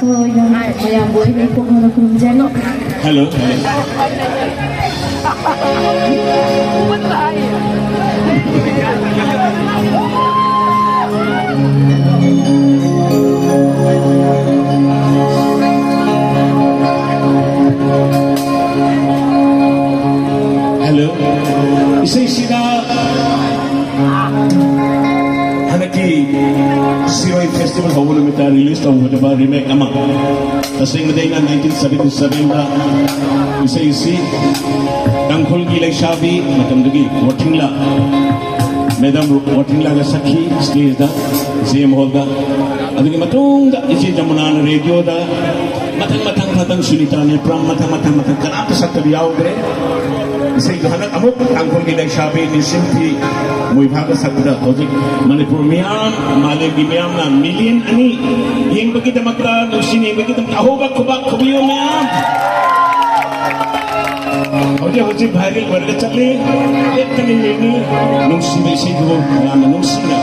ko yung mayaboy na po ko na kumjano. Hello. Hello. Isa-isina Hanaki Siroy Festival Hawala Mita released of the remake Ama Tasing Madayna 1977 na isa-isi Tangkol Gilay Shabi Matamdugi Watingla Madam Watingla na sakhi stage da CM Hall da Adugi matong da isi jamunan radio da Matang-matang sunita ni Pram matang-matang Kanata sa tabiyaw gre Isay hanak amok tangkol Gilay Shabi ni Simpi Muibhaga Sakura Tojik Manipur Miyam Malegi Miyam na million ani Yung bagita magka Nusin yung bagita Kahubak kubak kubiyo Miyam Oje hoji viral वर्ग चले एक कनी लेनी नुसी में से जो नाम नुसी ना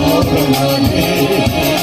Oh,